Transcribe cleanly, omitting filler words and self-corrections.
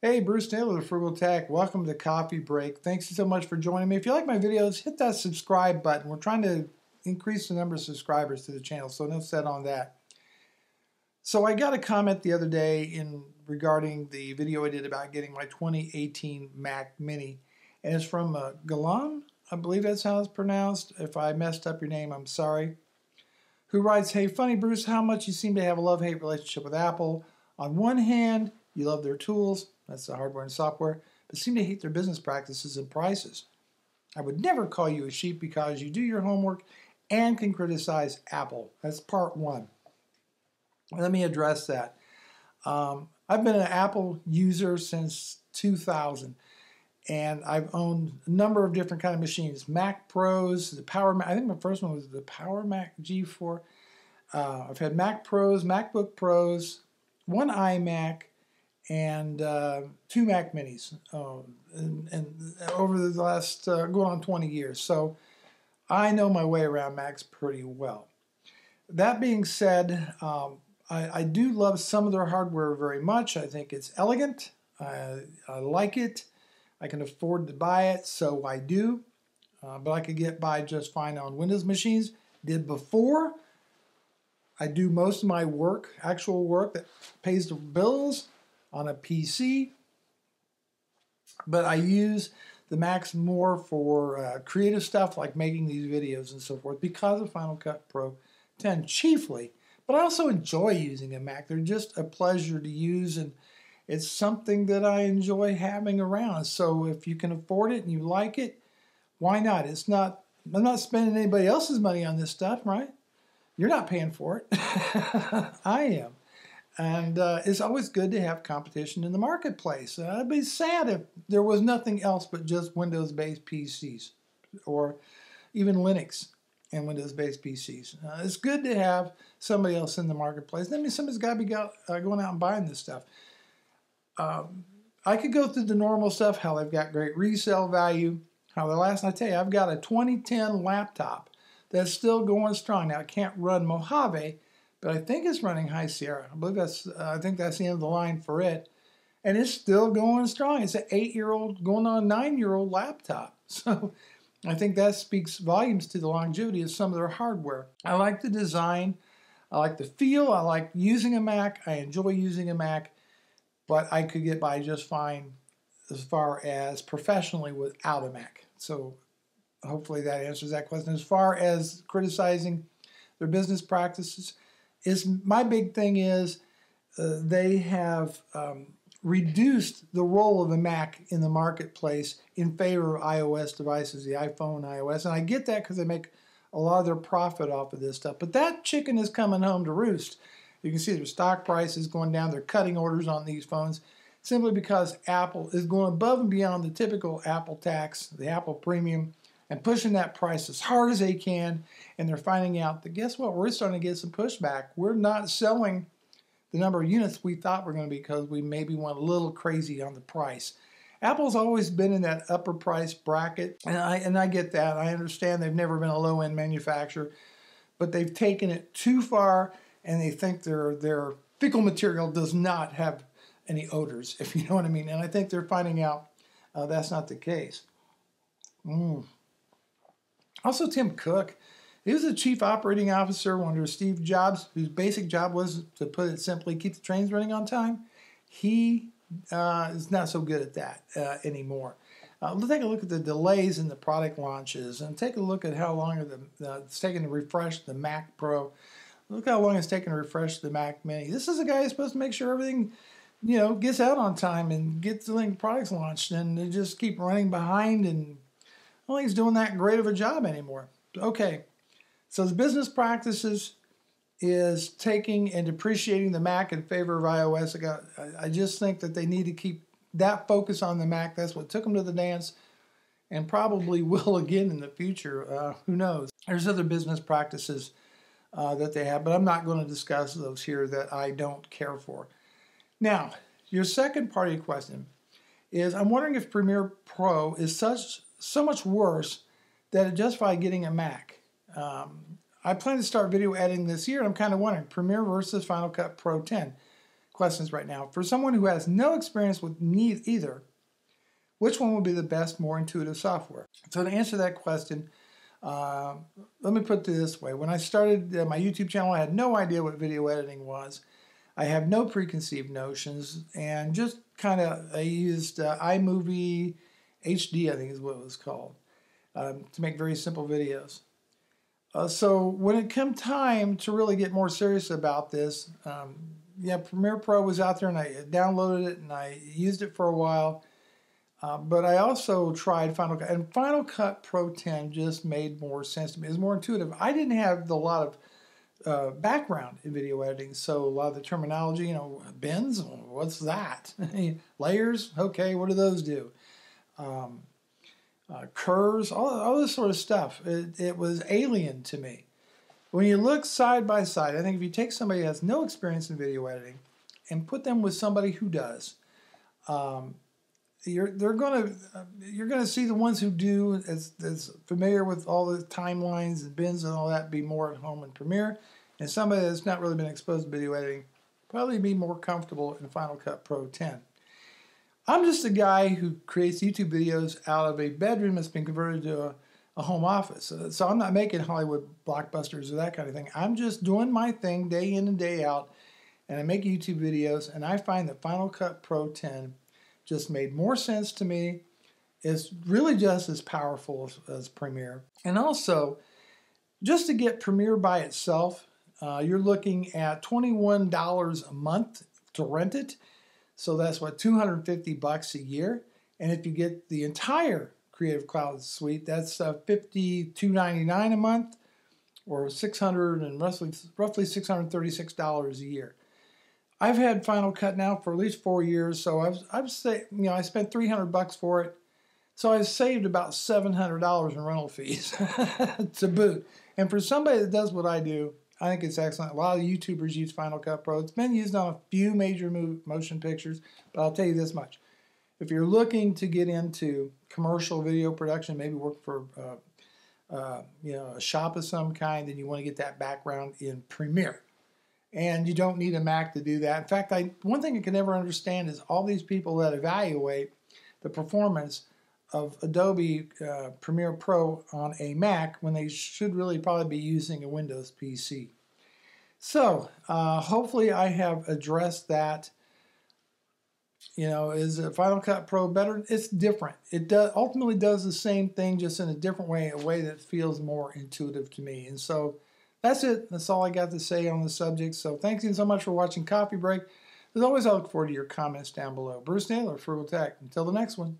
Hey, Bruce Taylor, the Frugal Tech. Welcome to Coffee Break. Thanks so much for joining me. If you like my videos, hit that subscribe button. We're trying to increase the number of subscribers to the channel, so no set on that. So I got a comment the other day regarding the video I did about getting my 2018 Mac Mini, and it's from Galan, I believe that's how it's pronounced. If I messed up your name, I'm sorry. Who writes, "Hey, funny Bruce, how much you seem to have a love-hate relationship with Apple. On one hand, you love their tools, that's the hardware and software, but seem to hate their business practices and prices. I would never call you a sheep because you do your homework and can criticize Apple." That's part one. Let me address that. I've been an Apple user since 2000, and I've owned a number of different kind of machines. Mac Pros, the Power Mac. I think my first one was the Power Mac G4. I've had Mac Pros, MacBook Pros, one iMac, and two Mac Minis, and over the last going on 20 years. So I know my way around Macs pretty well. That being said, I do love some of their hardware very much. I think it's elegant. I like it. I can afford to buy it, so I do. But I could get by just fine on Windows machines. Did before. I do most of my work, actual work that pays the bills, on a PC. But I use the Macs more for creative stuff like making these videos and so forth because of Final Cut Pro 10 chiefly. But I also enjoy using a Mac. They're just a pleasure to use, and it's something that I enjoy having around. So if you can afford it and you like it, why not? I'm not spending anybody else's money on this stuff, right? You're not paying for it. I am. And it's always good to have competition in the marketplace. I'd be sad if there was nothing else but just Windows-based PCs, or even Linux and Windows-based PCs. It's good to have somebody else in the marketplace. That means somebody's got to be going out and buying this stuff. I could go through the normal stuff, how they've got great resale value, how I tell you, I've got a 2010 laptop that's still going strong. Now, I can't run Mojave, but I think it's running High Sierra. I think that's the end of the line for it. And it's still going strong. It's an 8-year-old, going on a 9-year-old laptop. So I think that speaks volumes to the longevity of some of their hardware. I like the design. I like the feel. I like using a Mac. I enjoy using a Mac. But I could get by just fine as far as professionally without a Mac. So hopefully that answers that question. As far as criticizing their business practices, my big thing is they have reduced the role of a Mac in the marketplace in favor of iOS devices, the iPhone, iOS. And I get that because they make a lot of their profit off of this stuff. But that chicken is coming home to roost. You can see their stock price is going down. They're cutting orders on these phones simply because Apple is going above and beyond the typical Apple tax, the Apple premium, and pushing that price as hard as they can. And they're finding out that, guess what, we're starting to get some pushback. We're not selling the number of units we thought we're going to be because we maybe went a little crazy on the price. Apple's always been in that upper price bracket, and I get that. I understand they've never been a low-end manufacturer, but they've taken it too far, and they think their fecal material does not have any odors, if you know what I mean. And I think they're finding out that's not the case. Also, Tim Cook, he was the chief operating officer under Steve Jobs, whose basic job was, to put it simply, keep the trains running on time. He is not so good at that anymore. Let's take a look at the delays in the product launches, and take a look at how long it's taken to refresh the Mac Pro. Look how long it's taken to refresh the Mac Mini. This is a guy who's supposed to make sure everything, gets out on time and gets the products launched, and they just keep running behind, and I don't think he's doing that great of a job anymore. Okay, so the business practices is taking and depreciating the Mac in favor of iOS. I just think that they need to keep that focus on the Mac. That's what took them to the dance, and probably will again in the future. Who knows? There's other business practices that they have, but I'm not going to discuss those here that I don't care for. Now, your second part of your question is, I'm wondering if Premiere Pro is so much worse that it justifies getting a Mac. I plan to start video editing this year, and I'm kind of wondering, Premiere versus Final Cut Pro 10. questions right now. For someone who has no experience with either, which one would be the best, more intuitive software? So to answer that question, let me put it this way. When I started my YouTube channel, I had no idea what video editing was. I have no preconceived notions, and just I used iMovie HD, I think is what it was called, to make very simple videos. So when it came time to really get more serious about this, yeah, Premiere Pro was out there, and I downloaded it and I used it for a while. But I also tried Final Cut, and Final Cut Pro 10 just made more sense to me. It was more intuitive. I didn't have a lot of background in video editing, so a lot of the terminology, bins, what's that? Layers, okay, what do those do? Curves, all this sort of stuff. It was alien to me. When you look side by side, I think if you take somebody who has no experience in video editing and put them with somebody who does, you're gonna see the ones who do, as familiar with all the timelines and bins and all that, be more at home in Premiere, and somebody that's not really been exposed to video editing probably be more comfortable in Final Cut Pro 10. I'm just a guy who creates YouTube videos out of a bedroom that's been converted to a home office. So I'm not making Hollywood blockbusters or that kind of thing. I'm just doing my thing day in and day out, and I make YouTube videos, and I find that Final Cut Pro 10 just made more sense to me. It's really just as powerful as Premiere. And also, just to get Premiere by itself, you're looking at $21 a month to rent it. So that's what, $250 a year. And if you get the entire Creative Cloud suite, that's $52.99 a month, or roughly $636 a year. I've had Final Cut now for at least 4 years, so I spent $300 for it. So I've saved about $700 in rental fees to boot. And for somebody that does what I do, I think it's excellent. A lot of YouTubers use Final Cut Pro. It's been used on a few major motion pictures, but I'll tell you this much. If you're looking to get into commercial video production, maybe work for a shop of some kind, then you want to get that background in Premiere. And you don't need a Mac to do that. In fact, one thing I can never understand is all these people that evaluate the performance of Adobe Premiere Pro on a Mac when they should really probably be using a Windows PC. So hopefully I have addressed that. Is Final Cut Pro better? It's different. It ultimately does the same thing, just in a different way, a way that feels more intuitive to me. And so that's it. That's all I got to say on the subject. So thanks you so much for watching Coffee Break. As always, I look forward to your comments down below. Bruce Naylor, Frugal Tech. Until the next one.